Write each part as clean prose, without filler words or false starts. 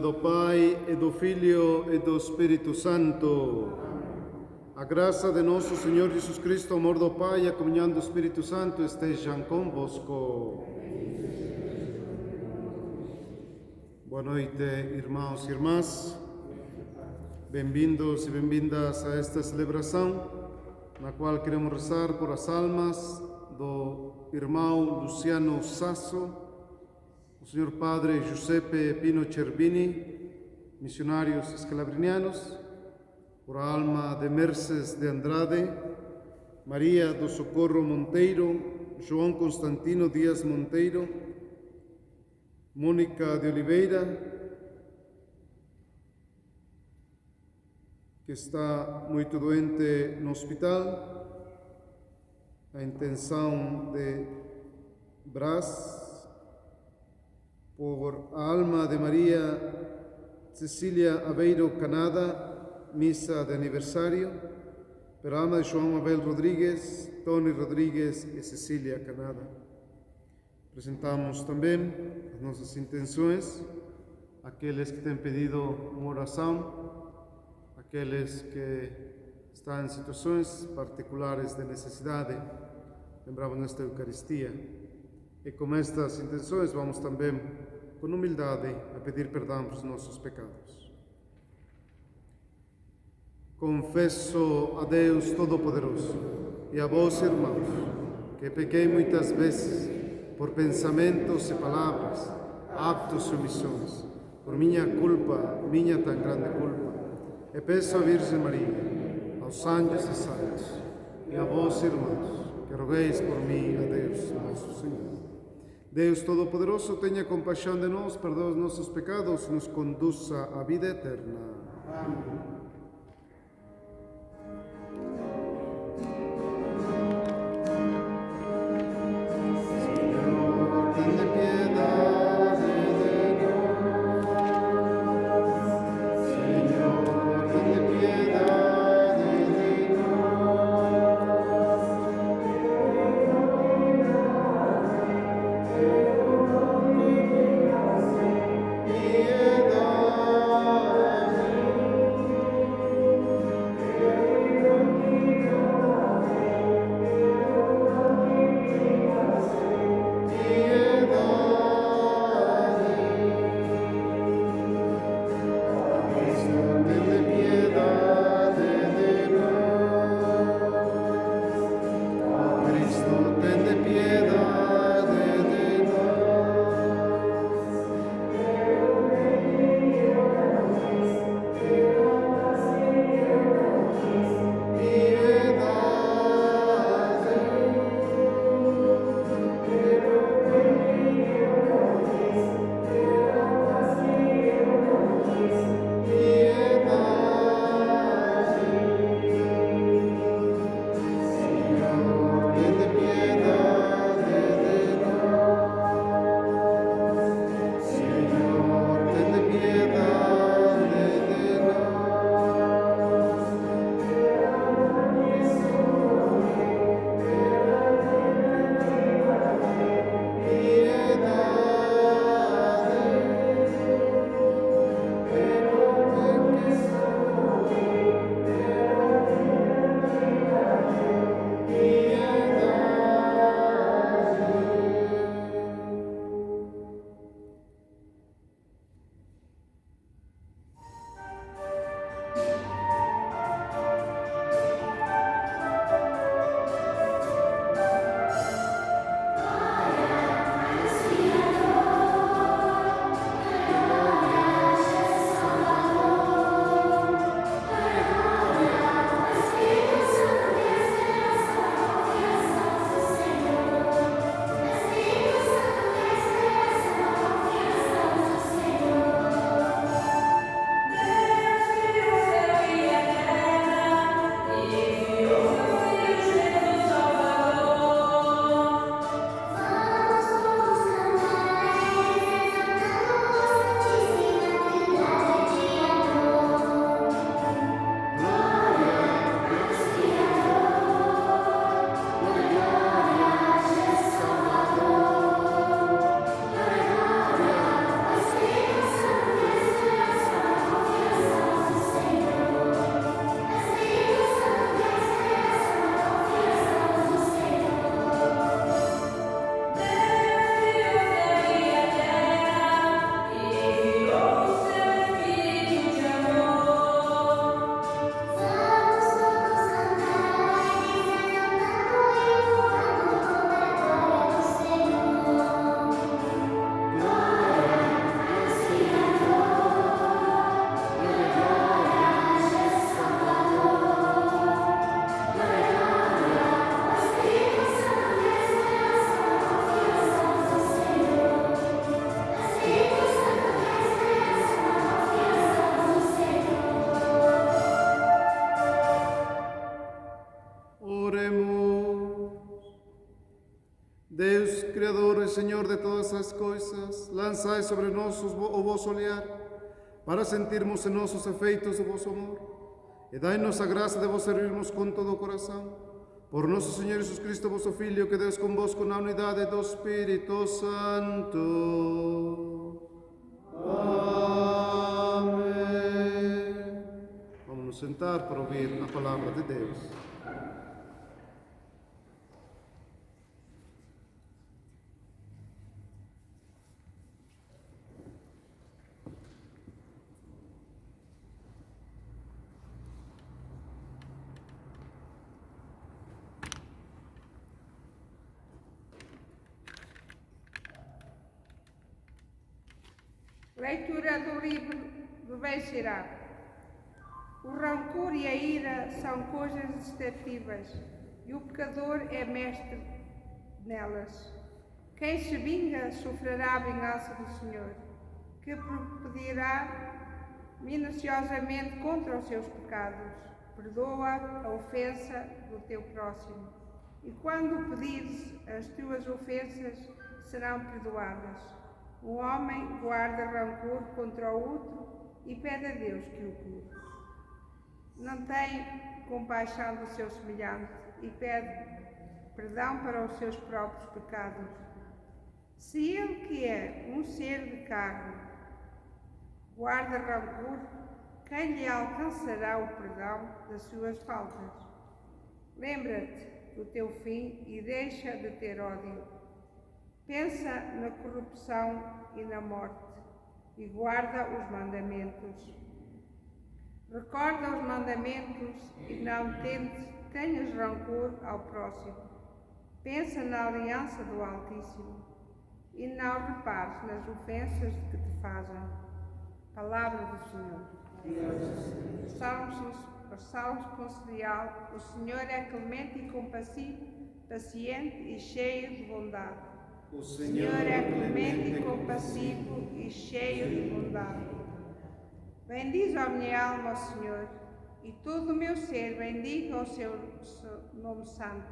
do Pai, e do Filho, e do Espírito Santo. A graça de nosso Senhor Jesus Cristo, o amor do Pai e a comunhão do Espírito Santo estejam convosco. Boa noite, irmãos e irmãs. Bem-vindos e bem-vindas a esta celebração, na qual queremos rezar por as almas do irmão Luciano Sasso, o Senhor Padre Giuseppe Pino Cervini, missionários escalabrinianos, por a alma de Merces de Andrade, Maria do Socorro Monteiro, João Constantino Dias Monteiro, Mônica de Oliveira, que está muito doente no hospital, a intenção de Brás, por a alma de Maria Cecília Aveiro Canada, missa de aniversário, por a alma de João Abel Rodrigues, Tony Rodrigues e Cecília Canada. Apresentamos também as nossas intenções, aqueles que têm pedido uma oração, aqueles que estão em situações particulares de necessidade, lembramos nesta Eucaristia. E com estas intenções vamos também, com humildade, a pedir perdão pelos nossos pecados. Confesso a Deus Todo-Poderoso e a vós, irmãos, que pequei muitas vezes por pensamentos e palavras, atos e omissões, por minha culpa, minha tão grande culpa. E peço à Virgem Maria, aos anjos e santos, e a vós, irmãos, que rogueis por mim a Deus, nosso Senhor. Deus Todo-Poderoso, tenha compaixão de nós, perdoe os nossos pecados e nos conduza à vida eterna. Amém. Deus, Criador e Senhor de todas as coisas, lançai sobre nós o vosso olhar, para sentirmos em nós os efeitos do vosso amor, e dai-nos a graça de vos servirmos com todo o coração. Por nosso Senhor Jesus Cristo, vosso Filho, que Deus convosco na unidade do Espírito Santo. Amém. Vamos nos sentar para ouvir a palavra de Deus. Leitura do livro do Bem-Sirá. O rancor e a ira são coisas destrutivas, e o pecador é mestre nelas. Quem se vinga sofrerá a vingança do Senhor, que propedirá minuciosamente contra os seus pecados. Perdoa a ofensa do teu próximo, e quando pedires, as tuas ofensas serão perdoadas. Um homem guarda rancor contra o outro e pede a Deus que o cure. Não tem compaixão do seu semelhante e pede perdão para os seus próprios pecados. Se ele, que é um ser de carne, guarda rancor, quem lhe alcançará o perdão das suas faltas? Lembra-te do teu fim e deixa de ter ódio. Pensa na corrupção e na morte, e guarda os mandamentos. Recorda os mandamentos e não tenhas rancor ao próximo. Pensa na aliança do Altíssimo, e não repares nas ofensas que te fazem. Palavra do Senhor. Salmos responsorial. O Senhor é clemente e compassivo, paciente e cheio de bondade. O Senhor é clemente e compassivo e cheio de bondade. Bendize a minha alma ao Senhor, e todo o meu ser bendiga o seu nome santo.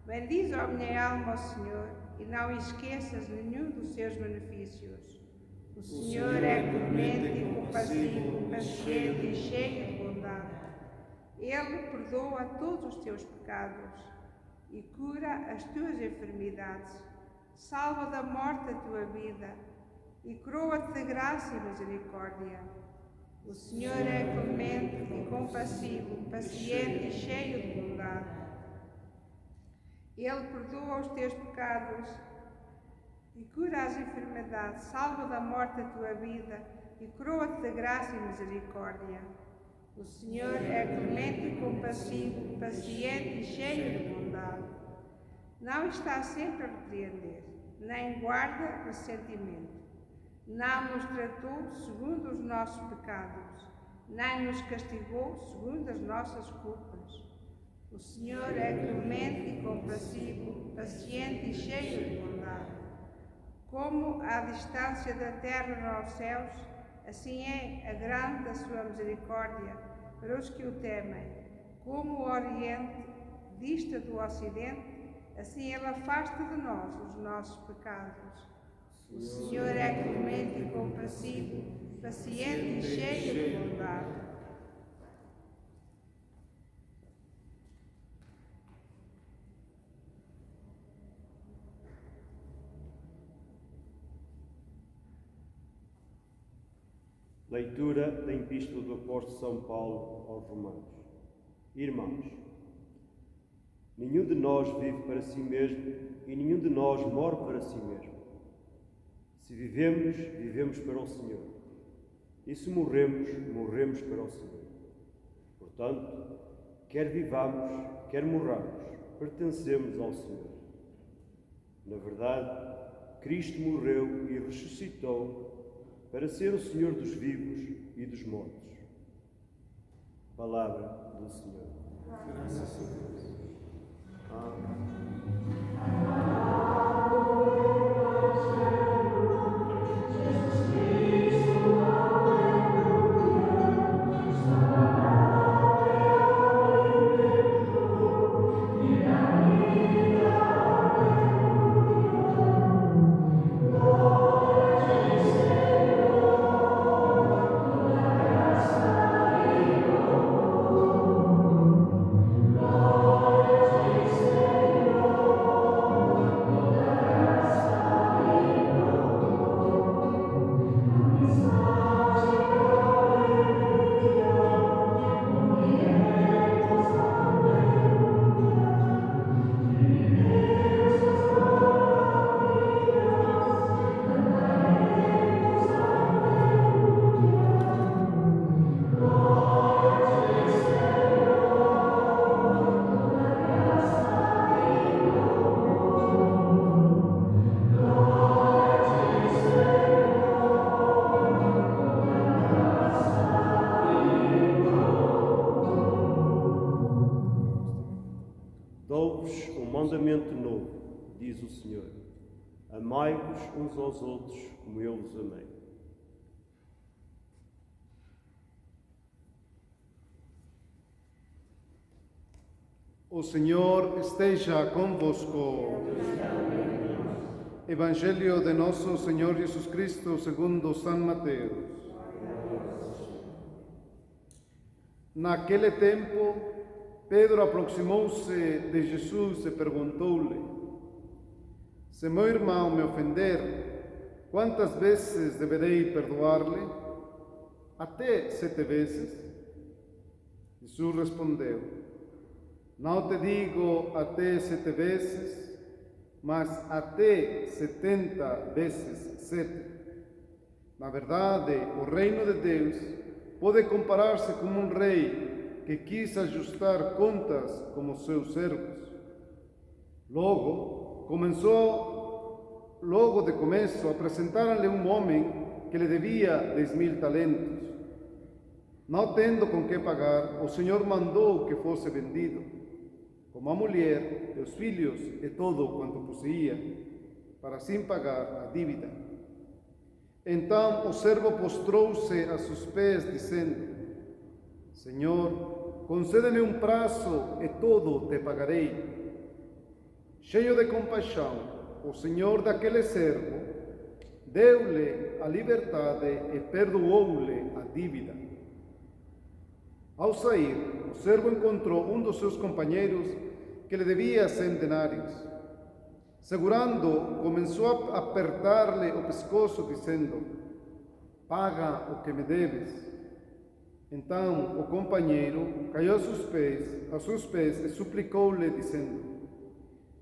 Bendize a minha alma ao Senhor, e não esqueças nenhum dos seus benefícios. O Senhor é clemente e compassivo, paciente e cheio de bondade. Ele perdoa todos os teus pecados e cura as tuas enfermidades. Salva da morte a tua vida e coroa-te de graça e misericórdia. O Senhor é clemente e compassivo, paciente e cheio de bondade. Ele perdoa os teus pecados e cura as enfermidades. Salva da morte a tua vida e coroa-te de graça e misericórdia. O Senhor é clemente e compassivo, paciente e cheio de bondade. Não está sempre a repreender, nem guarda ressentimento. Não nos tratou segundo os nossos pecados, nem nos castigou segundo as nossas culpas. O Senhor é clemente e compassivo, paciente e cheio de bondade. Como a distância da terra aos céus, assim é a grande a sua misericórdia para os que o temem. Como o Oriente dista do Ocidente, assim ele afasta de nós os nossos pecados. O Senhor é clemente e compassivo, paciente e cheio de bondade. Leitura da Epístola do Apóstolo São Paulo aos Romanos. Irmãos, nenhum de nós vive para si mesmo e nenhum de nós morre para si mesmo. Se vivemos, vivemos para o Senhor. E se morremos, morremos para o Senhor. Portanto, quer vivamos, quer morramos, pertencemos ao Senhor. Na verdade, Cristo morreu e ressuscitou para ser o Senhor dos vivos e dos mortos. Palavra do Senhor. Graças a Deus. Amém. Senhor. Amai-vos uns aos outros como eu vos amei. O Senhor esteja convosco. Evangelho de nosso Senhor Jesus Cristo segundo São Mateus. Naquele tempo, Pedro aproximou-se de Jesus e perguntou-lhe: Se meu irmão me ofender, quantas vezes deverei perdoar-lhe? Até 7 vezes? Jesus respondeu: Não te digo até 7 vezes, mas até 70 vezes 7. Na verdade, o reino de Deus pode comparar-se com um rei que quis ajustar contas com os seus servos. Logo de começo, apresentaram-lhe um homem que lhe devia 10.000 talentos. Não tendo com que pagar, o Senhor mandou que fosse vendido, como a mulher, os filhos e todo quanto possuía, para assim pagar a dívida. Então o servo prostrou-se a seus pés, dizendo: Senhor, concede-me um prazo e todo te pagarei. Cheio de compaixão, o senhor daquele servo deu-lhe a liberdade e perdoou-lhe a dívida. Ao sair, o servo encontrou um dos seus companheiros que lhe devia 100 denários. Segurando, começou a apertar-lhe o pescoço, dizendo: Paga o que me deves. Então o companheiro caiu a seus pés e suplicou-lhe, dizendo: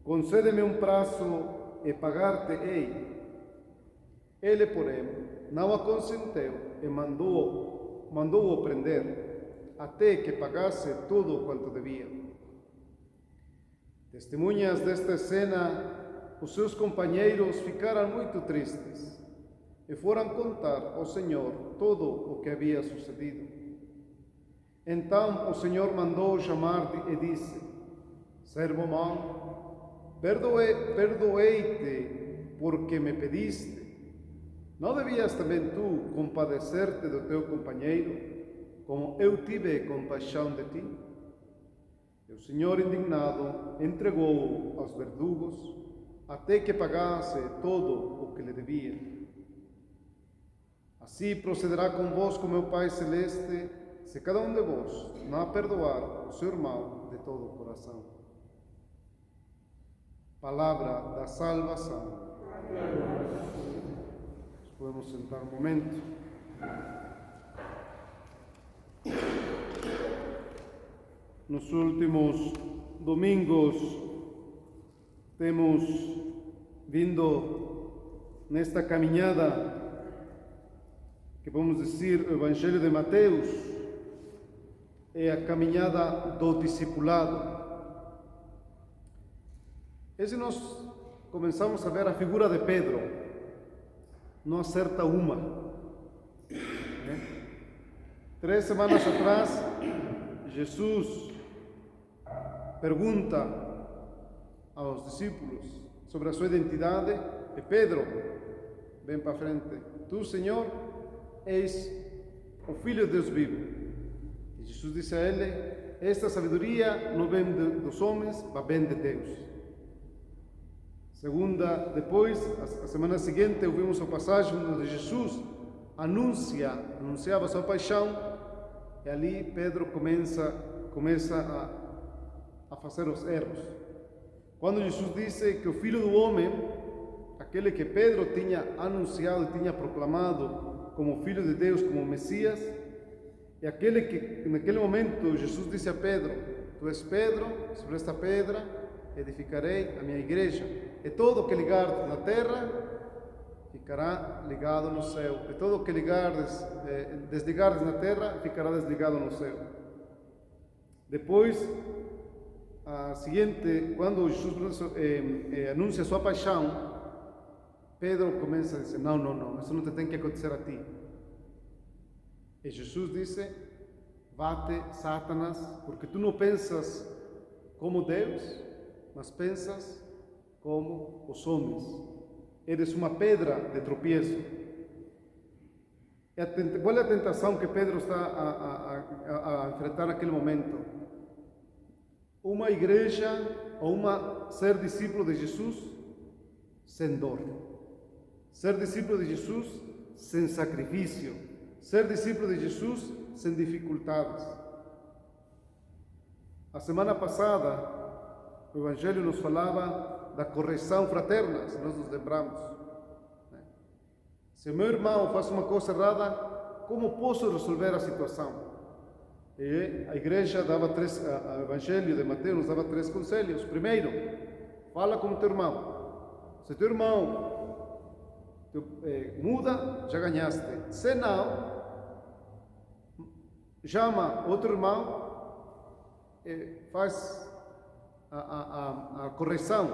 Concede-me um prazo e pagar-te-ei. Ele, porém, não aconsentiu e mandou-o prender, até que pagasse tudo quanto devia. Testemunhas desta cena, os seus companheiros ficaram muito tristes e foram contar ao Senhor tudo o que havia sucedido. Então o Senhor mandou chamar e disse: Servo mau, perdoei-te porque me pediste. Não devias também tu compadecer-te do teu companheiro, como eu tive compaixão de ti? E o Senhor, indignado, entregou-o aos verdugos, até que pagasse todo o que lhe devia. Assim procederá convosco meu Pai Celeste, se cada um de vós não perdoar o seu irmão de todo o coração. Palavra da salvação. Podemos sentar um momento. Nos últimos domingos temos vindo nesta caminhada que vamos dizer o Evangelho de Mateus é a caminhada do discipulado. E se nós começamos a ver a figura de Pedro, não acerta uma. 3 semanas atrás, Jesus pergunta aos discípulos sobre a sua identidade e Pedro vem para frente: Tu, Senhor, és o Filho de Deus vivo. E Jesus disse a ele: Esta sabedoria não vem dos homens, mas vem de Deus. Depois, a semana seguinte, ouvimos a passagem onde Jesus anunciava a sua paixão, e ali Pedro começa a fazer os erros. Quando Jesus disse que o Filho do Homem, aquele que Pedro tinha anunciado e tinha proclamado como Filho de Deus, como Messias, e aquele que naquele momento Jesus disse a Pedro: Tu és Pedro, sobre esta pedra edificarei a minha igreja, e todo o que ligares na terra ficará ligado no céu, e todo o que desligares na terra ficará desligado no céu. Depois, quando Jesus anuncia sua paixão, Pedro começa a dizer: não, isso não tem que acontecer a ti. E Jesus disse: Vá-te, Satanás, porque tu não pensas como Deus, mas pensas como os homens. Eres uma pedra de tropeço. Qual é a tentação que Pedro está a enfrentar naquele momento? Uma igreja ou ser discípulo de Jesus sem dor. Ser discípulo de Jesus sem sacrifício. Ser discípulo de Jesus sem dificuldades. A semana passada, o Evangelho nos falava da correção fraterna, se nós nos lembramos. Se meu irmão faz uma coisa errada, como posso resolver a situação? E a igreja dava o Evangelho de Mateus nos dava 3 conselhos. Primeiro, fala com o teu irmão. Se teu irmão muda, já ganhaste. Se não, chama outro irmão, faz a correção.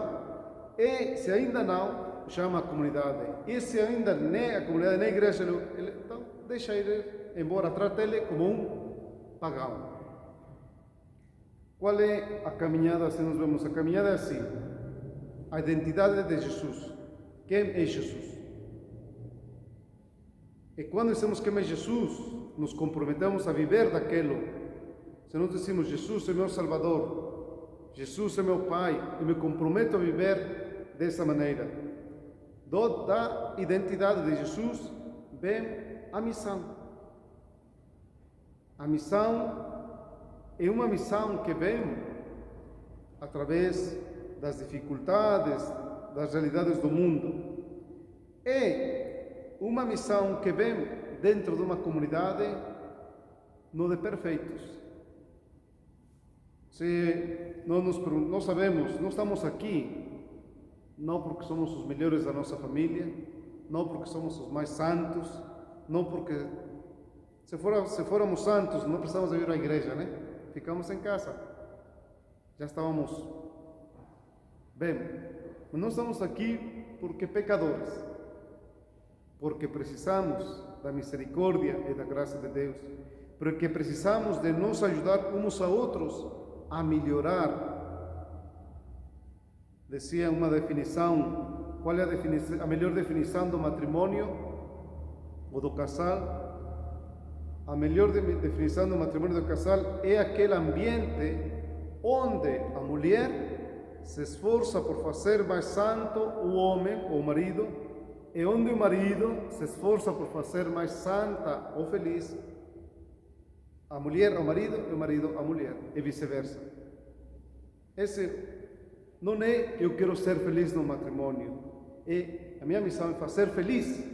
E se ainda não, chama a comunidade. E se ainda nem a comunidade, nem a igreja, então deixa ele embora, trata ele como um pagão. Qual é a caminhada, se nós vemos? A caminhada é assim: a identidade de Jesus. Quem é Jesus? E quando dizemos quem é Jesus, nos comprometemos a viver daquilo. Se nós dizemos Jesus é meu Salvador, Jesus é meu Pai, e me comprometo a viver dessa maneira. Da identidade de Jesus vem a missão. A missão é uma missão que vem através das dificuldades, das realidades do mundo. É uma missão que vem dentro de uma comunidade não de perfeitos. Se nós sabemos, nós estamos aqui não porque somos os melhores da nossa família, não porque somos os mais santos, não porque se fôramos santos não precisávamos ir à igreja, né? Ficamos em casa, já estávamos bem. Mas nós estamos aqui porque pecadores, porque precisamos da misericórdia e da graça de Deus, porque precisamos de nos ajudar uns a outros a melhorar. Decía uma definição, qual é a melhor definição do matrimônio ou do casal? A melhor definição do matrimônio e do casal é aquele ambiente onde a mulher se esforça por fazer mais santo o homem ou o marido, e onde o marido se esforça por fazer mais santa ou feliz a mulher ao marido e o marido à mulher, e vice-versa. Esse não é que eu quero ser feliz no matrimônio, a minha missão é fazer feliz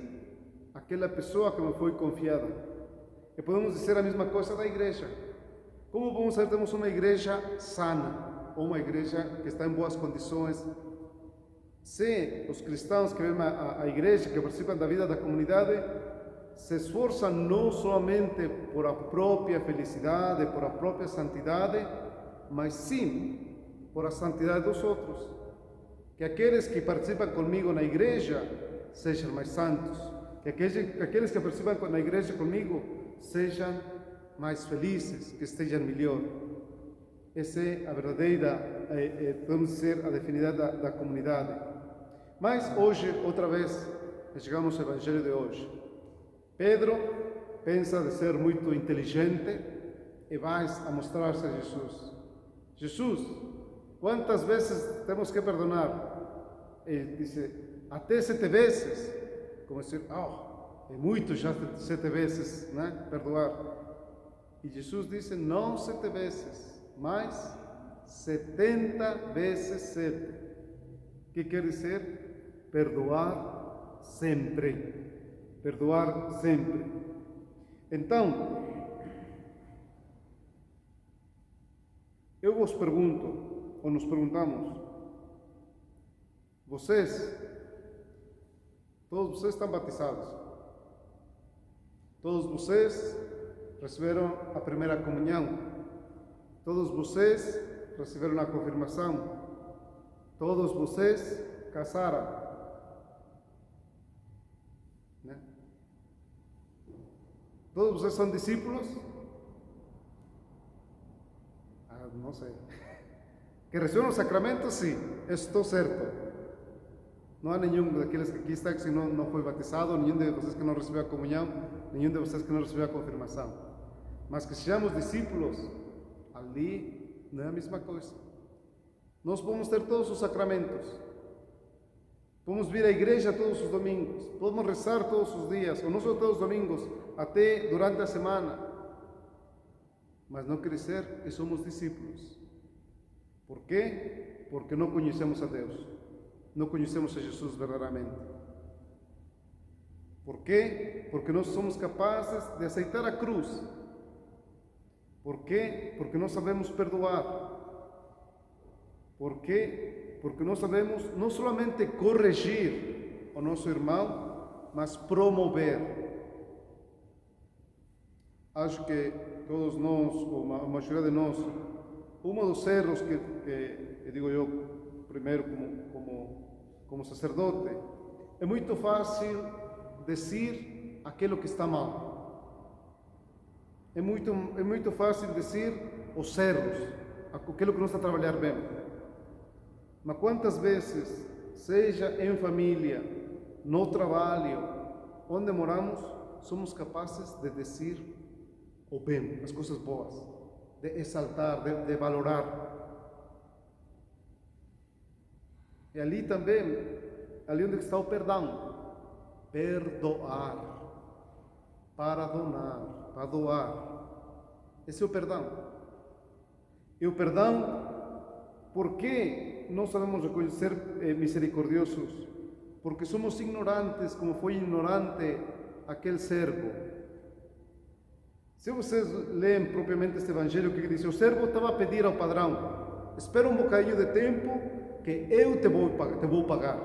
aquela pessoa que me foi confiada. E podemos dizer a mesma coisa da igreja. Como vamos saber que temos uma igreja sana, ou uma igreja que está em boas condições? Se os cristãos que vêm à igreja, que participam da vida da comunidade, se esforçam não somente por a própria felicidade, por a própria santidade, mas sim por a santidade dos outros. Que aqueles que participam comigo na igreja sejam mais santos. Que aqueles que participam na igreja comigo sejam mais felizes, que estejam melhor. Essa é a verdadeira, podemos dizer, a definição da comunidade. Mas hoje, outra vez, chegamos ao Evangelho de hoje. Pedro pensa de ser muito inteligente e vai a mostrar-se a Jesus. Jesus, quantas vezes temos que perdonar? Ele disse, até 7 vezes. Como dizer, é muito já 7 vezes, né? Perdoar. E Jesus disse, não 7 vezes, mas 70 vezes 7. O que quer dizer? Perdoar sempre. Perdoar sempre. Então, eu vos pergunto, ou nos perguntamos, todos vocês estão batizados? Todos vocês receberam a primeira comunhão? Todos vocês receberam a confirmação? Todos vocês casaram? Né? Todos vocês são discípulos? Não sei. Que receberam o sacramento, sim, estou certo. Não há nenhum daqueles que aqui está que não foi batizado, nenhum de vocês que não recebeu a comunhão, nenhum de vocês que não recebeu a confirmação. Mas que sejamos discípulos, ali não é a mesma coisa. Nós podemos ter todos os sacramentos, podemos vir à igreja todos os domingos, podemos rezar todos os dias, ou não só todos os domingos, até durante a semana, mas não quer dizer que somos discípulos. Por quê? Porque não conhecemos a Deus, não conhecemos a Jesus verdadeiramente. Por quê? Porque não somos capazes de aceitar a cruz. Por quê? Porque não sabemos perdoar. Por quê? Porque não sabemos não solamente corrigir o nosso irmão, mas promover. Acho que todos nós, ou a maioria de nós, um dos erros que digo eu, primeiro como sacerdote, é muito fácil dizer aquilo que está mal. É muito fácil dizer os erros, aquilo que não está a trabalhar bem. Mas quantas vezes, seja em família, no trabalho, onde moramos, somos capazes de dizer o bem, as coisas boas, de exaltar, de valorar. E ali também, ali onde está o perdão, perdoar, perdoar. Esse é o perdão. E o perdão, por que não sabemos reconhecer misericordiosos? Porque somos ignorantes, como foi ignorante aquele servo. Se vocês leem propriamente este evangelho, que diz: o servo estava a pedir ao padrão: espera um bocadinho de tempo que eu te vou pagar,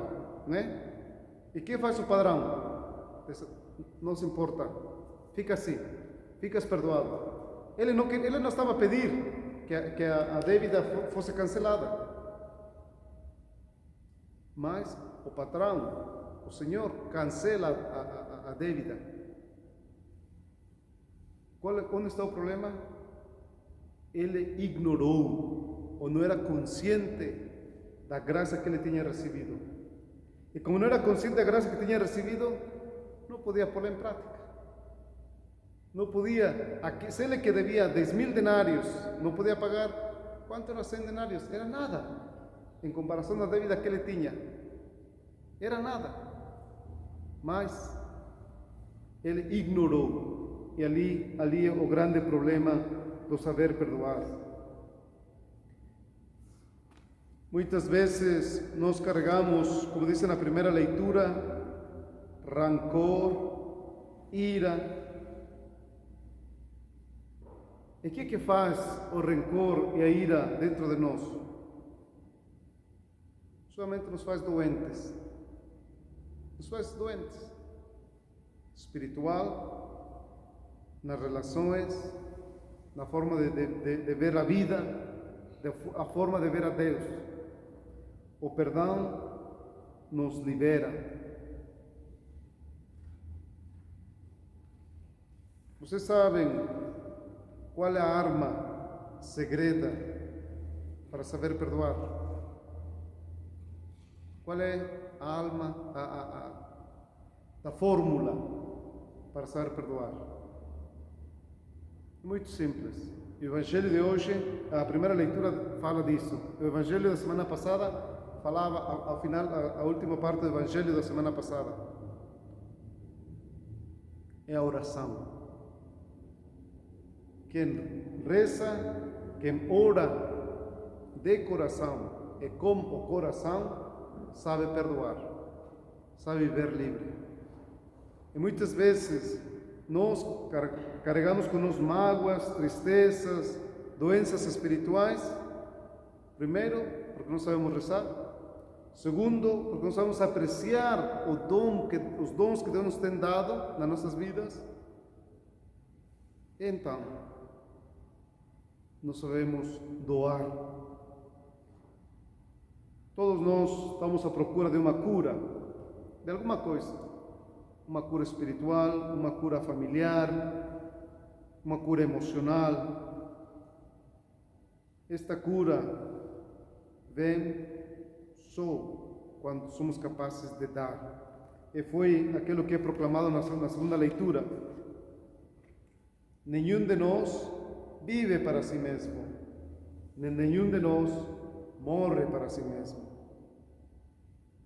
né? E que faz o padrão? Não se importa, fica assim, ficas perdoado. Ele não estava a pedir que a dívida fosse cancelada, mas o patrão, o Senhor, cancela a dívida. Onde está o problema? Ele ignorou, ou não era consciente da graça que ele tinha recebido. E como não era consciente da graça que tinha recebido, não podia pô-la em prática. Não podia, se ele que devia 10.000 denários, não podia pagar, quanto eram 100 denários? Era nada, em comparação da dívida que ele tinha. Era nada. Mas ele ignorou. E ali é o grande problema do saber perdoar. Muitas vezes nós carregamos, como diz na primeira leitura, rancor, ira. E o que faz o rancor e a ira dentro de nós? Somente nos faz doentes. Nos faz doentes. Espiritual, nas relações, na forma de ver a vida, a forma de ver a Deus. O perdão nos libera. Vocês sabem qual é a arma segreda para saber perdoar? Qual é a fórmula para saber perdoar? Muito simples. O Evangelho de hoje, a primeira leitura fala disso. O Evangelho da semana passada falava, ao final, a última parte do Evangelho da semana passada. É a oração. Quem reza, quem ora de coração e com o coração, sabe perdoar, sabe viver livre. E muitas vezes nós carregamos conosco mágoas, tristezas, doenças espirituais. Primeiro, porque não sabemos rezar. Segundo, porque não sabemos apreciar os dons que Deus nos tem dado nas nossas vidas. Então, não sabemos doar. Todos nós estamos à procura de uma cura, de alguma coisa. Uma cura espiritual, uma cura familiar, uma cura emocional. Esta cura vem só quando somos capazes de dar. E foi aquilo que é proclamado na segunda leitura. Nenhum de nós vive para si mesmo, nem nenhum de nós morre para si mesmo.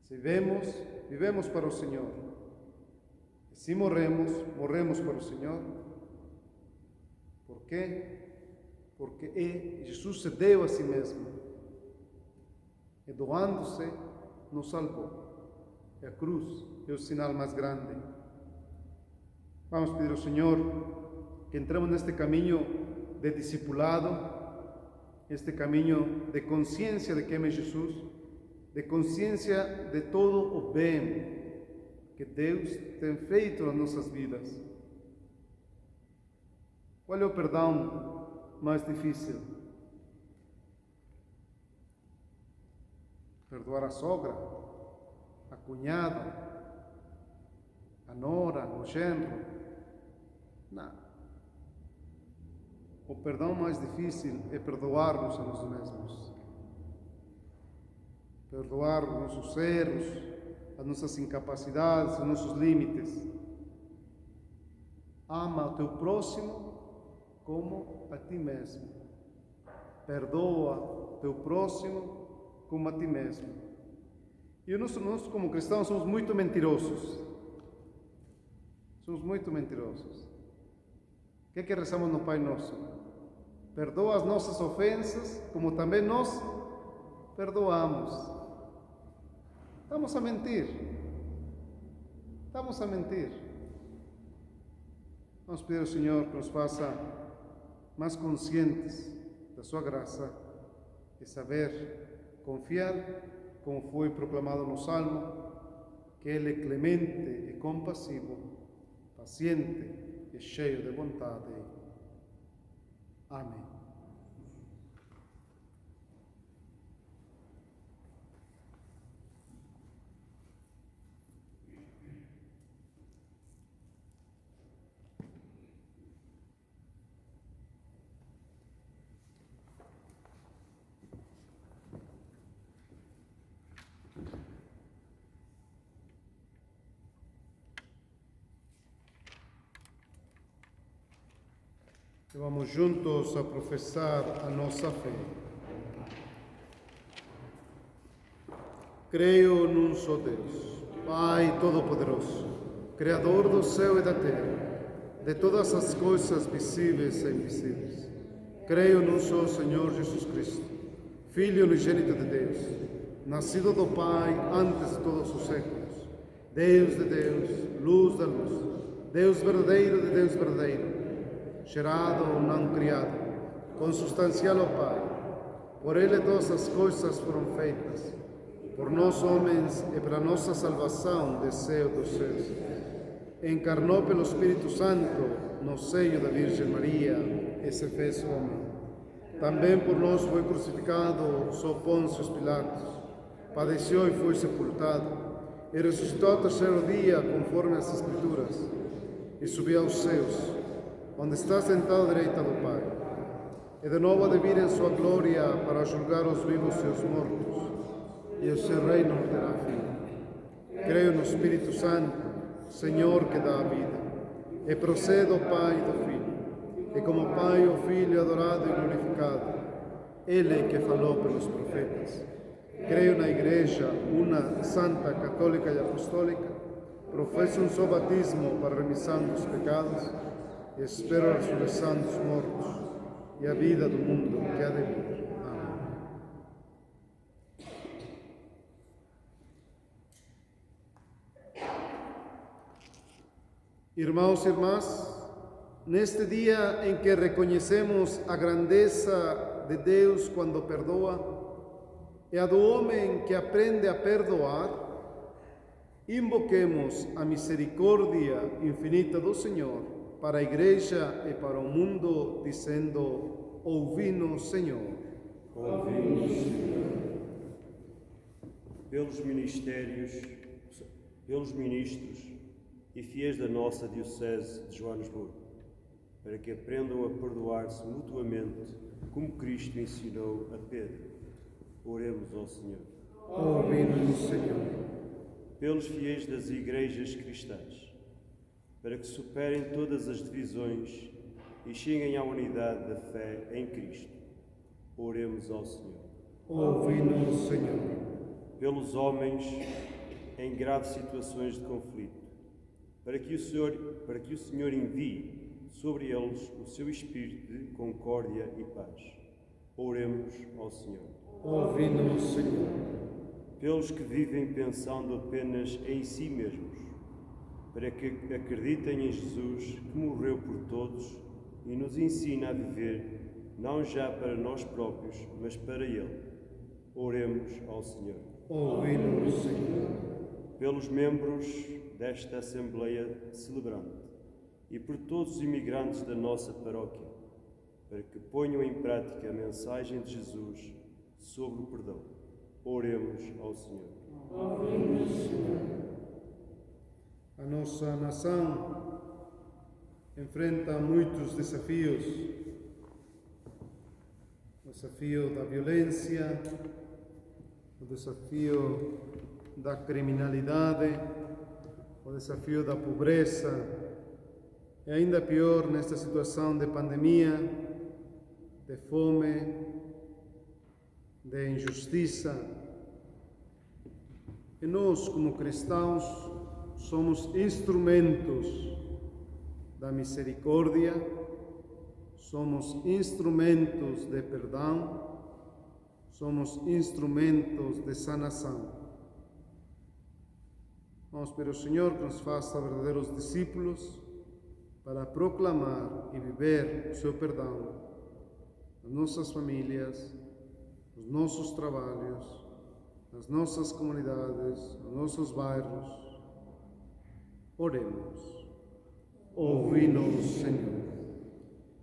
Se vivemos, vivemos para o Senhor. E se morremos, morremos para o Senhor. Por quê? Porque Jesus se deu a si mesmo. E doando-se, nos salvou. E a cruz é o sinal mais grande. Vamos pedir ao Senhor que entremos neste caminho de discipulado, este caminho de consciência de quem é Jesus, de consciência de todo o bem que Deus tem feito nas nossas vidas. Qual é o perdão mais difícil? Perdoar a sogra, a cunhada, a nora, o genro? Não. O perdão mais difícil é perdoar-nos a nós mesmos. Perdoar os nossos erros, as nossas incapacidades, os nossos limites. Ama o teu próximo como a ti mesmo. Perdoa o teu próximo como a ti mesmo. E nós como cristãos, somos muito mentirosos. Somos muito mentirosos. O que rezamos no Pai Nosso? Perdoa as nossas ofensas, como também nós perdoamos. Estamos a mentir. Estamos a mentir. Vamos pedir ao Senhor que nos faça mais conscientes da sua graça e saber confiar, como foi proclamado no Salmo, que Ele é clemente e compassivo, paciente e cheio de bondade. Amém. E vamos juntos a professar a nossa fé. Creio num só Deus, Pai Todo-Poderoso, Criador do céu e da terra, de todas as coisas visíveis e invisíveis. Creio num só Senhor Jesus Cristo, Filho unigênito de Deus, nascido do Pai antes de todos os séculos, Deus de Deus, luz da luz, Deus verdadeiro de Deus verdadeiro, gerado ou não criado, consubstancial ao Pai. Por Ele todas as coisas foram feitas, por nós homens e para nossa salvação desceu dos céus. Encarnou pelo Espírito Santo no seio da Virgem Maria e se fez homem. Também por nós foi crucificado sob Pôncio Pilatos, padeceu e foi sepultado, e ressuscitou ao terceiro dia, conforme as Escrituras, e subiu aos céus, onde está sentado à direita do Pai, e de novo há de vir em sua glória para julgar os vivos e os mortos, e o seu reino não terá fim. Creio no Espírito Santo, Senhor que dá a vida, e procede do Pai e do Filho, e como Pai o Filho adorado e glorificado, Ele que falou pelos profetas. Creio na Igreja, una, santa, católica e apostólica, professo um só batismo para a remissão dos pecados, e espero a ressurreição dos mortos e a vida do mundo que há de vir. Amém. Irmãos e irmãs, neste dia em que reconhecemos a grandeza de Deus quando perdoa, e a do homem que aprende a perdoar, invoquemos a misericórdia infinita do Senhor para a Igreja e para o mundo, dizendo: ouvi-nos, Senhor. Ouvi-nos, Senhor. Pelos ministros e fiéis da nossa Diocese de Joanesburgo, para que aprendam a perdoar-se mutuamente, como Cristo ensinou a Pedro. Oremos ao Senhor. Ouve-nos, Senhor. Pelos fiéis das igrejas cristãs, para que superem todas as divisões e cheguem à unidade da fé em Cristo. Oremos ao Senhor. Ouve-nos, Senhor. Pelos homens em graves situações de conflito, para que o Senhor envie sobre eles o seu espírito de concórdia e paz. Oremos ao Senhor. Ouve-nos, Senhor. Pelos que vivem pensando apenas em si mesmos, para que acreditem em Jesus, que morreu por todos e nos ensina a viver, não já para nós próprios, mas para Ele. Oremos ao Senhor. Ouve-nos, Senhor. Pelos membros desta Assembleia Celebrante e por todos os imigrantes da nossa paróquia, para que ponham em prática a mensagem de Jesus sobre o perdão. Oremos ao Senhor. Ouve-nos, Senhor. A nossa nação enfrenta muitos desafios. O desafio da violência, o desafio da criminalidade, o desafio da pobreza, e ainda pior nesta situação de pandemia, de fome, de injustiça. E nós, como cristãos, somos instrumentos da misericórdia, somos instrumentos de perdão, somos instrumentos de sanação. Vamos pedir ao Senhor que nos faça verdadeiros discípulos para proclamar e viver o seu perdão nas nossas famílias, nos nossos trabalhos, nas nossas comunidades, nos nossos bairros. Oremos. Ouvi-nos, Senhor.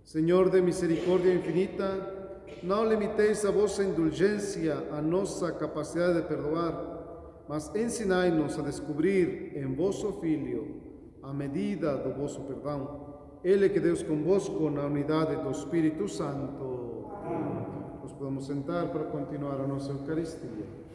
Senhor de misericórdia infinita, não limiteis a vossa indulgência à nossa capacidade de perdoar, mas ensinai-nos a descobrir em vosso Filho a medida do vosso perdão. Ele que Deus convosco na unidade do Espírito Santo. Nos podemos sentar para continuar a nossa Eucaristia.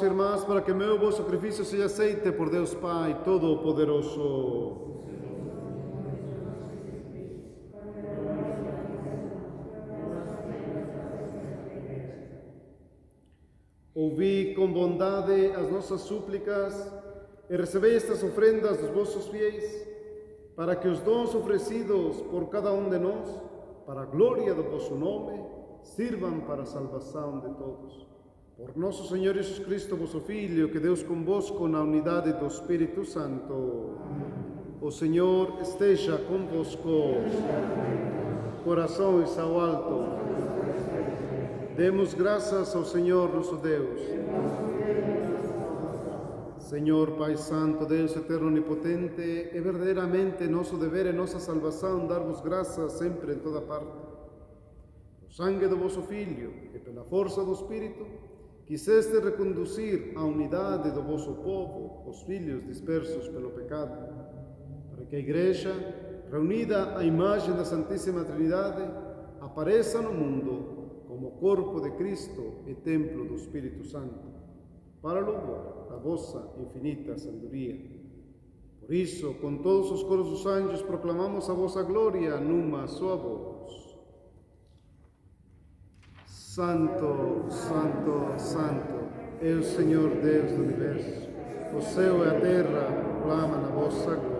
irmãs, para que meu vosso sacrifício seja aceite por Deus Pai Todo-Poderoso. Ouvi com bondade as nossas súplicas e recebei estas ofrendas dos vossos fiéis, para que os dons oferecidos por cada um de nós, para a glória do vosso nome, sirvam para a salvação de todos. Por nosso Senhor Jesus Cristo, vosso Filho, que Deus convosco na unidade do Espírito Santo. O Senhor esteja convosco. Corações ao alto. Demos graças ao Senhor nosso Deus. Senhor Pai Santo, Deus Eterno Onipotente, é verdadeiramente nosso dever e nossa salvação dar-vos graças sempre em toda parte. O sangue do vosso Filho e pela força do Espírito, quiseste reconduzir a unidade do vosso povo, os filhos dispersos pelo pecado, para que a Igreja, reunida à imagem da Santíssima Trindade, apareça no mundo como corpo de Cristo e templo do Espírito Santo, para louvor da vossa infinita sabedoria. Por isso, com todos os coros dos anjos, proclamamos a vossa glória numa só voz. Santo, Santo, Santo, é o Senhor Deus do Universo. O céu e a terra proclamam a vossa glória.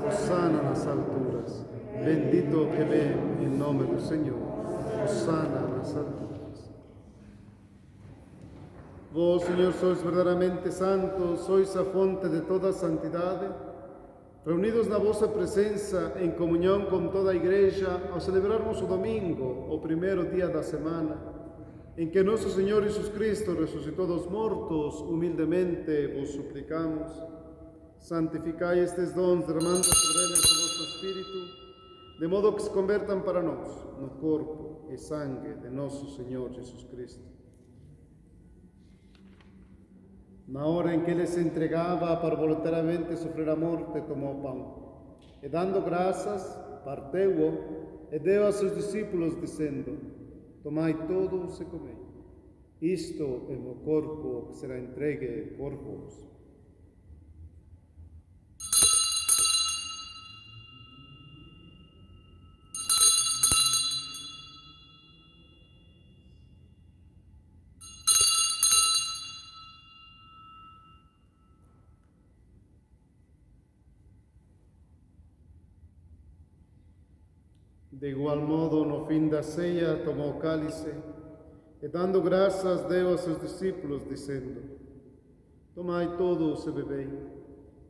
Hosana nas alturas. Bendito o que vem em nome do Senhor. Hosana nas alturas. Vós, Senhor, sois verdadeiramente santos, sois a fonte de toda a santidade. Reunidos na vossa presença, em comunhão com toda a Igreja, ao celebrarmos o domingo, o primeiro dia da semana, em que nosso Senhor Jesus Cristo ressuscitou dos mortos, humildemente vos suplicamos, santificai estes dons, derramando sobre eles o vosso Espírito, de modo que se convertam para nós no corpo e sangue de nosso Senhor Jesus Cristo. Na hora em que ele se entregava para voluntariamente sofrer a morte, tomou o pão e, dando graças, parteu-o e deu a seus discípulos, dizendo: Tomai todos e comei. Isto é o meu corpo que será entregue por vós. De igual modo, no fim da ceia, tomou o cálice e, dando graças, deu a seus discípulos, dizendo: Tomai todos e bebei.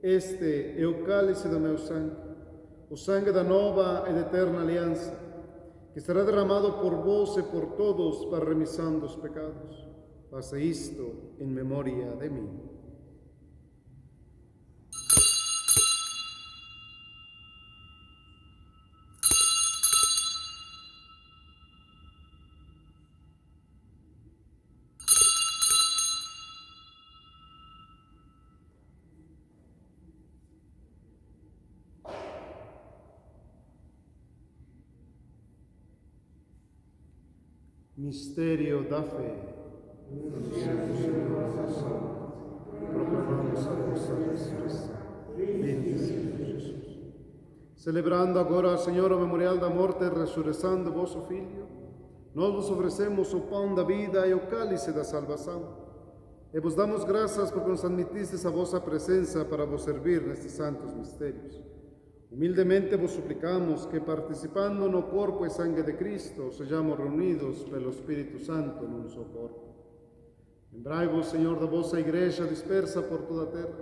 Este é o cálice do meu sangue, o sangue da nova e da eterna aliança, que será derramado por vós e por todos para a remissão dos pecados. Faça isto em memória de mim. Mistério da fé. Anunciamos, Senhor, a vossa morte, proclamamos a vossa ressurreição. Vinde, Senhor Jesus. Celebrando agora, Senhor, o memorial da morte e ressurreição do vosso Filho, nós vos oferecemos o pão da vida e o cálice da salvação. E vos damos graças porque nos admitistes a vossa presença para vos servir nestes santos mistérios. Humildemente vos suplicamos que, participando no corpo e sangue de Cristo, sejamos reunidos pelo Espírito Santo num só corpo. Lembrai-vos, Senhor, da vossa Igreja dispersa por toda a terra,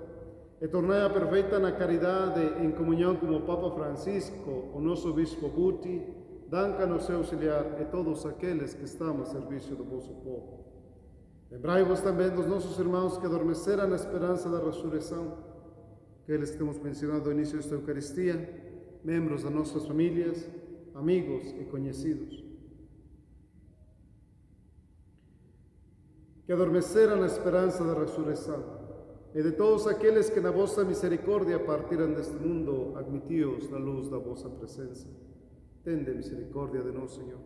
e tornai-a perfeita na caridade, em comunhão com o Papa Francisco, o nosso Bispo Buti, Duncan, o seu auxiliar, e todos aqueles que estão a serviço do vosso povo. Lembrai-vos também dos nossos irmãos que adormeceram na esperança da ressurreição, aqueles que temos mencionado no início desta Eucaristia, membros das nossas famílias, amigos e conhecidos, que adormeceram na esperança da ressurreição, e de todos aqueles que na vossa misericórdia partiram deste mundo, admiti-os na luz da vossa presença. Tende misericórdia de nós, Senhor,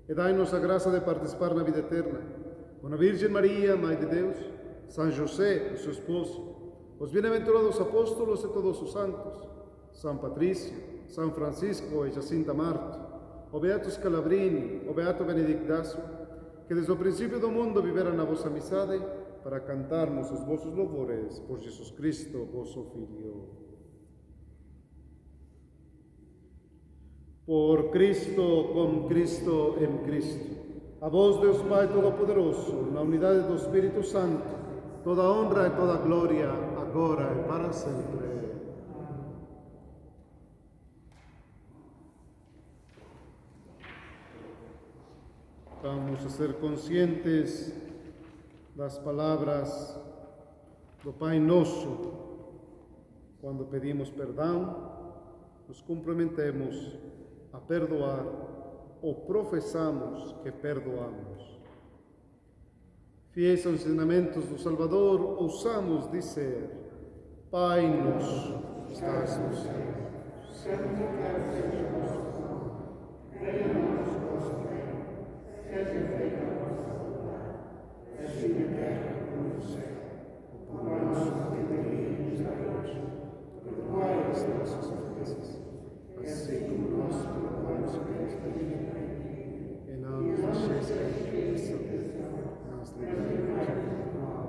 e dai-nos a graça de participar na vida eterna, com a Virgem Maria, Mãe de Deus, San José, su esposo, los bienaventurados apóstolos y todos sus santos, San Patricio, San Francisco y Jacinta Marto, o Beato Scalabrini, o Beato Benedictazo, que desde o principio do mundo viveran a vosa amizade para cantarmos os vosos louvores por Jesus Cristo, vosso Filho. Por Cristo, com Cristo, en Cristo. A vós, Deus Pai Todo-Poderoso, na unidade do Espírito Santo, toda honra e toda glória, agora e para sempre. Vamos a ser conscientes das palavras do Pai Nosso. Quando pedimos perdão, nos comprometemos a perdoar ou professamos que perdoamos. Fiéis aos ensinamentos do Salvador, ousamos dizer: Pai Nosso, que estás no céu, santificado seja o vosso nome, venha a nós o vosso reino, seja feita a vossa vontade, assim na terra como no céu. O pão nosso de cada dia nos dai hoje, perdoai as nossas ofensas, assim como nós perdoamos pelos que nos ofendem, e não nos deixeis cair em tentação, mas livrai-nos do mal.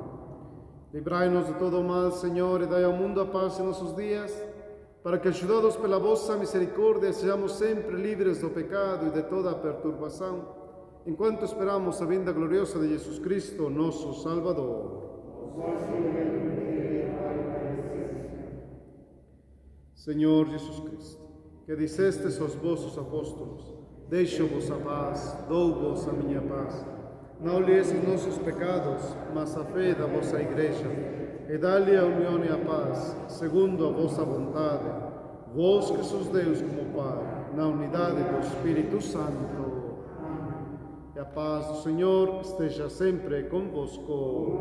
Livrai-nos de todo o mal, Senhor, e dai ao mundo a paz em nossos dias, para que, ajudados pela vossa misericórdia, sejamos sempre livres do pecado e de toda a perturbação, enquanto esperamos a vinda gloriosa de Jesus Cristo, nosso Salvador. Senhor Jesus Cristo, que dissestes aos vossos apóstolos: deixo-vos a paz, dou-vos a minha paz. Não olheis os nossos pecados, mas a fé da vossa Igreja, e dá-lhe a união e a paz, segundo a vossa vontade, vós que sois Deus como Pai, na unidade do Espírito Santo. E a paz do Senhor esteja sempre convosco.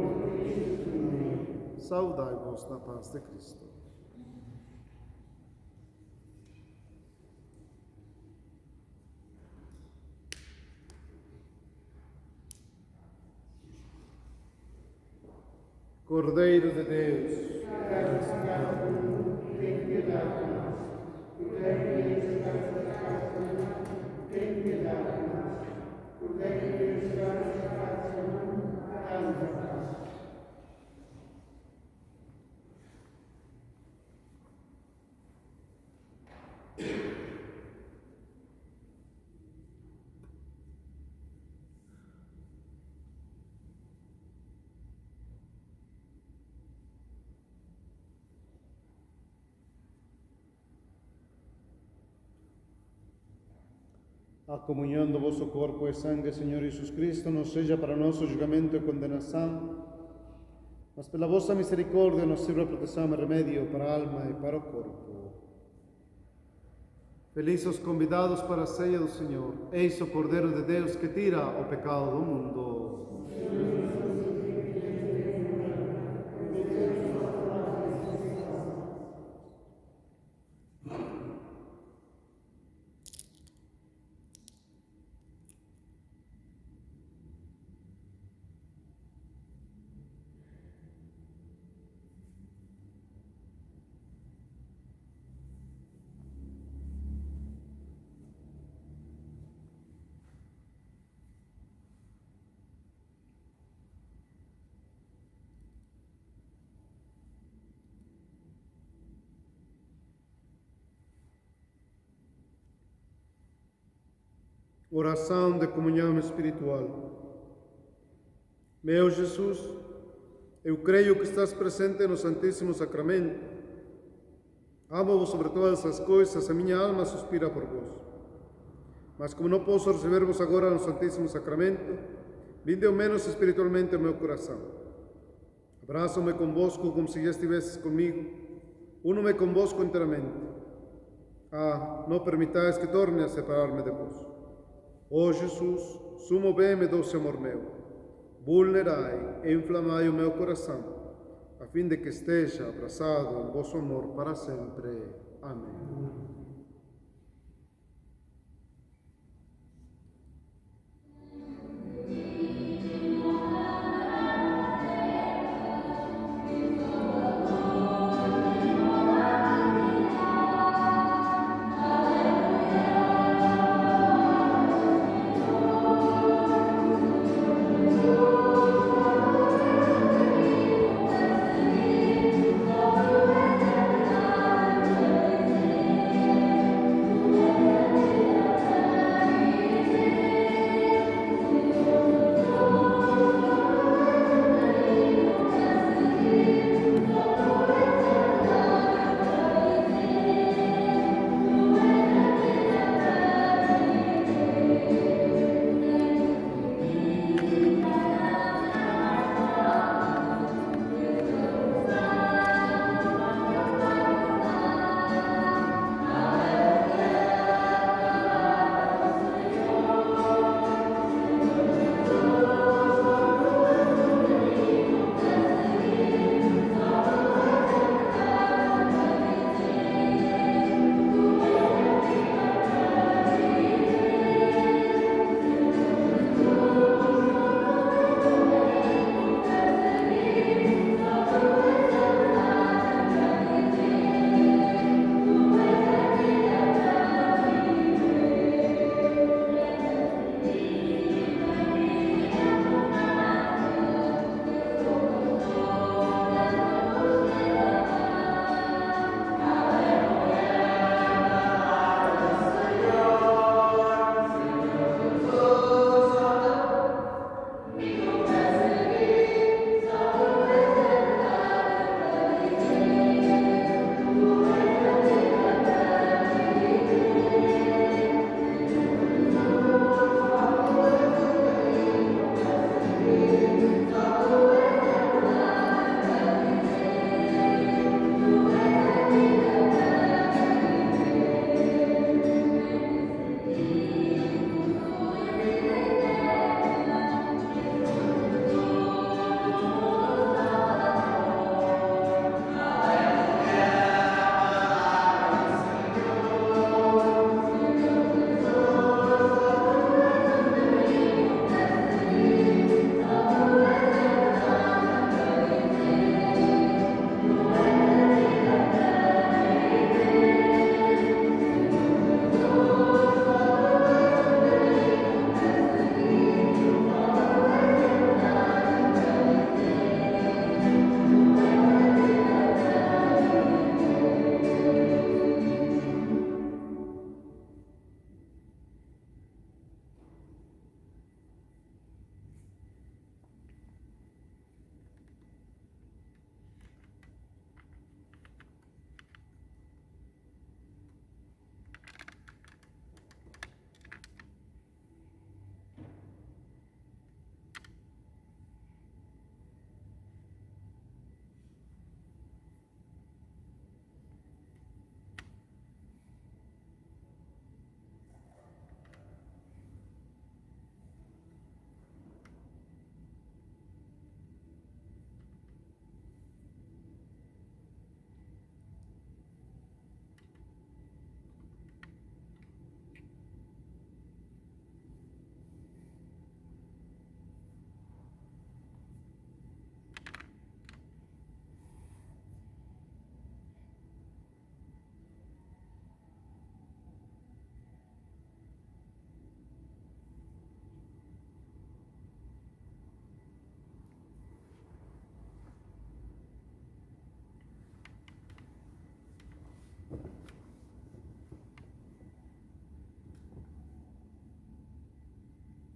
Saudai-vos na paz de Cristo. Cordeiro de Deus, tem piedade de nós. Cordeiro de Deus, tem piedade de nós. Cordeiro de Deus, dá-nos a paz. A comunhão do vosso corpo e sangue, Senhor Jesus Cristo, não seja para nós o julgamento e condenação, mas pela vossa misericórdia nos sirva proteção e remédio para a alma e para o corpo. Felizes os convidados para a ceia do Senhor. Eis o Cordeiro de Deus que tira o pecado do mundo. Oração de comunhão espiritual. Meu Jesus, eu creio que estás presente no Santíssimo Sacramento. Amo-vos sobre todas as coisas, a minha alma suspira por vós. Mas como não posso receber-vos agora no Santíssimo Sacramento, vinde ao menos espiritualmente ao meu coração. Abraço-me convosco como se já estivesses comigo, uno-me convosco inteiramente. Não permitais que torne a separar-me de vós. Ó Jesus, sumo bem e doce amor meu, vulnerai e inflamai o meu coração, a fim de que esteja abraçado em vosso amor para sempre. Amém.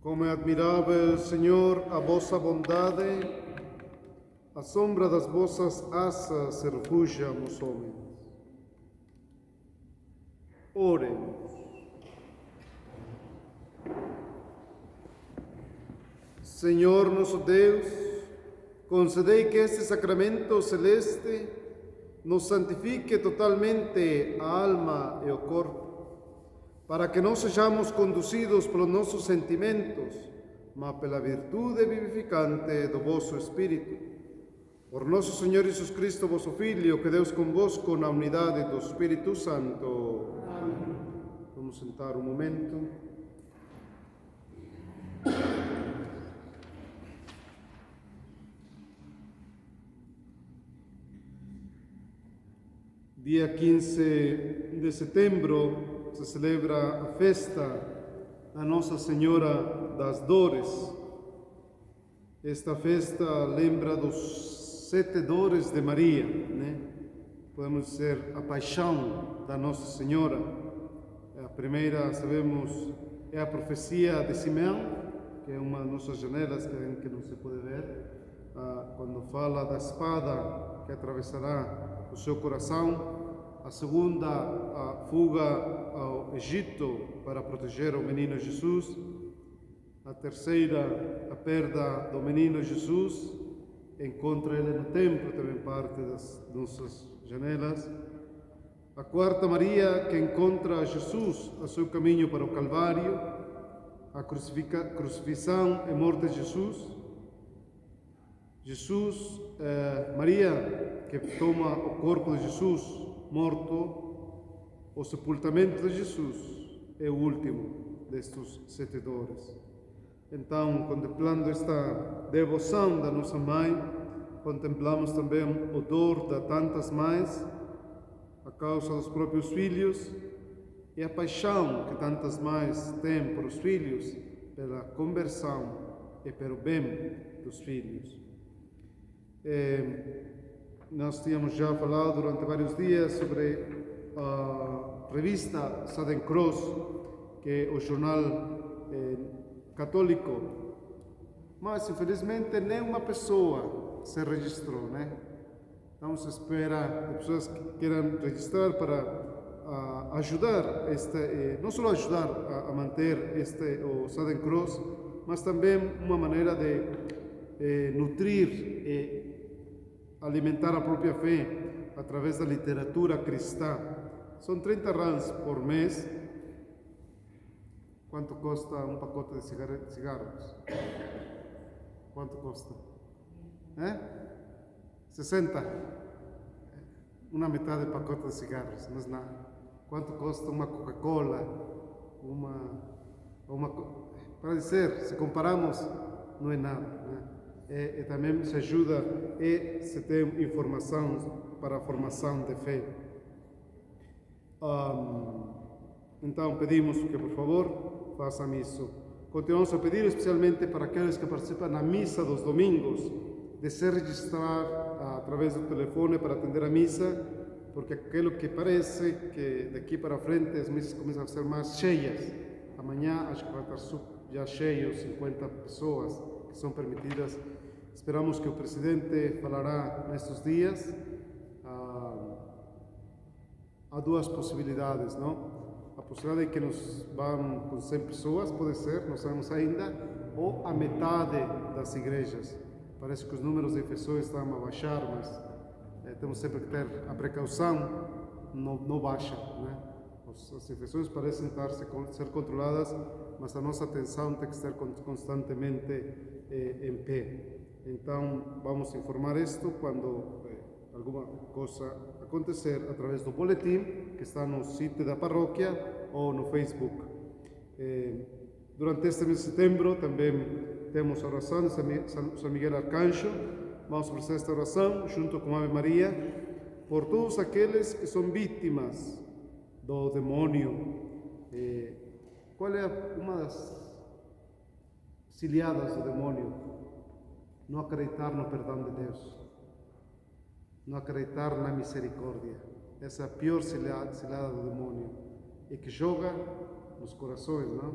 Como é admirável, Senhor, a vossa bondade, à sombra das vossas asas se refugiam os homens. Oremos. Senhor nosso Deus, concedei que este sacramento celeste nos santifique totalmente a alma e o corpo, para que não sejamos conduzidos pelos nossos sentimentos, mas pela virtude vivificante do vosso Espírito. Por nosso Senhor Jesus Cristo, vosso Filho, que Deus convosco na unidade do Espírito Santo. Amém. Vamos sentar um momento. Dia 15 de setembro se celebra a festa da Nossa Senhora das Dores. Esta festa lembra dos 7 dores de Maria, né? Podemos dizer a paixão da Nossa Senhora. A primeira, sabemos, é a profecia de Simeão, que é uma das nossas janelas que não se pode ver, quando fala da espada que atravessará o seu coração. A segunda, a fuga ao Egito para proteger o menino Jesus. A terceira, a perda do menino Jesus. Encontra ele no templo, também parte das nossas janelas. A quarta, Maria, que encontra Jesus a seu caminho para o Calvário. A crucifixão e morte de Jesus. Maria, que toma o corpo de Jesus morto, o sepultamento de Jesus é o último destes 7 dores. Então, contemplando esta devoção da nossa mãe, contemplamos também o dor de tantas mães, a causa dos próprios filhos, e a paixão que tantas mães têm por os filhos, pela conversão e pelo bem dos filhos. Nós tínhamos já falado durante vários dias sobre a revista Southern Cross, que é o jornal católico, mas infelizmente nenhuma pessoa se registrou, né? Então se espera de pessoas que queiram registrar para ajudar, não só ajudar a manter o Southern Cross, mas também uma maneira de nutrir e alimentar a própria fé através da literatura cristã. São 30 rands por mês. Quanto custa um pacote de cigarros? Quanto custa? 60? Uma metade de pacote de cigarros, não é nada. Quanto custa uma Coca-Cola? Para dizer, se comparamos, não é nada, né? E também se ajuda e se tem informação para a formação de fé. Então pedimos que, por favor, façam isso. Continuamos a pedir especialmente para aqueles que participam na missa dos domingos, de se registrar através do telefone para atender a missa, porque aquilo que parece que daqui para frente as missas começam a ser mais cheias. Amanhã acho que vai estar já cheio, 50 pessoas que são permitidas. Esperamos que o presidente falará nestes dias. Há duas possibilidades, não? A possibilidade é que nos vão com 100 pessoas, pode ser, não sabemos ainda, ou a metade das igrejas. Parece que os números de infecções estão a baixar, mas temos sempre que ter a precaução, não baixa, né? As infecções parecem ser controladas, mas a nossa atenção tem que estar constantemente em pé. Então, vamos informar isto quando alguma coisa acontecer através do boletim que está no sítio da paróquia ou no Facebook. Durante este mês de setembro também temos a oração de São Miguel Arcanjo. Vamos fazer esta oração junto com a Ave Maria por todos aqueles que são vítimas do demônio. Qual é uma das cilhadas do demônio? Não acreditar no perdão de Deus, não acreditar na misericórdia. Essa é a pior cilhada do demônio, e que joga nos corações, não?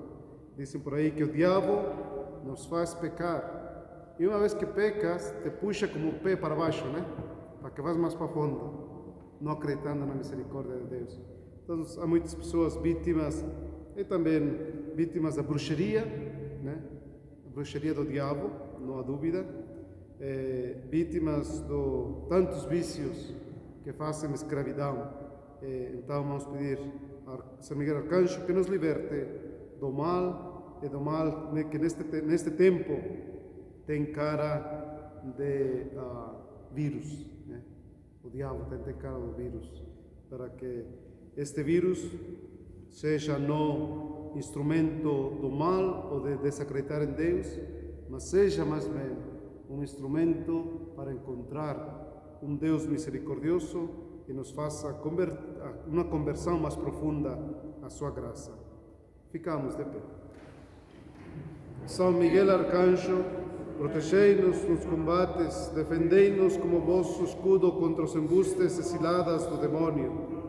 Dizem por aí que o diabo nos faz pecar. E uma vez que pecas, te puxa como o pé para baixo, né? Para que vás mais para fundo, não acreditando na misericórdia de Deus. Então, há muitas pessoas vítimas, e também vítimas da bruxaria, né? A bruxaria do diabo, não há dúvida. Vítimas de tantos vícios que fazem escravidão. Então, vamos pedir a São Miguel Arcanjo que nos liberte do mal e do mal que neste tempo tem cara de vírus, né? O diabo tem cara de vírus, para que este vírus seja não instrumento do mal ou de desacreditar em Deus, mas seja mais bem um instrumento para encontrar um Deus misericordioso que nos faça uma conversão mais profunda à sua graça. Ficamos de pé. São Miguel Arcanjo, protegei-nos nos combates, defendei-nos como vosso escudo contra os embustes e ciladas do demónio.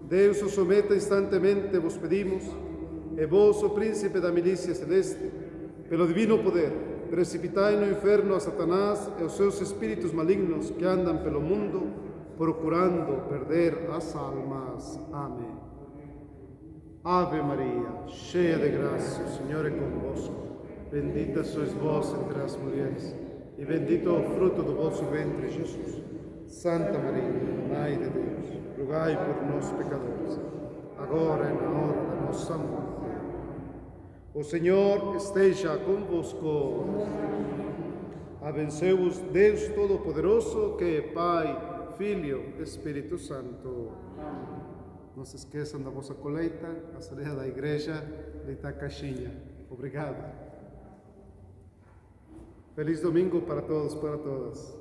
Deus os someta instantemente, vos pedimos, e vós, o príncipe da milícia celeste, pelo divino poder, precipitai no inferno a Satanás e os seus espíritos malignos que andam pelo mundo, procurando perder as almas. Amém. Ave Maria, cheia de graça, o Senhor é convosco. Bendita sois vós entre as mulheres, e bendito é o fruto do vosso ventre, Jesus. Santa Maria, Mãe de Deus, rogai por nós, pecadores, agora e na hora da nossa morte. O Senhor esteja convosco. Abençoe-vos Deus Todo-Poderoso, que é Pai, Filho e Espírito Santo. Não se esqueçam da vossa colheita, a saída da igreja de Itacaxinha. Obrigado. Feliz domingo para todos, para todas.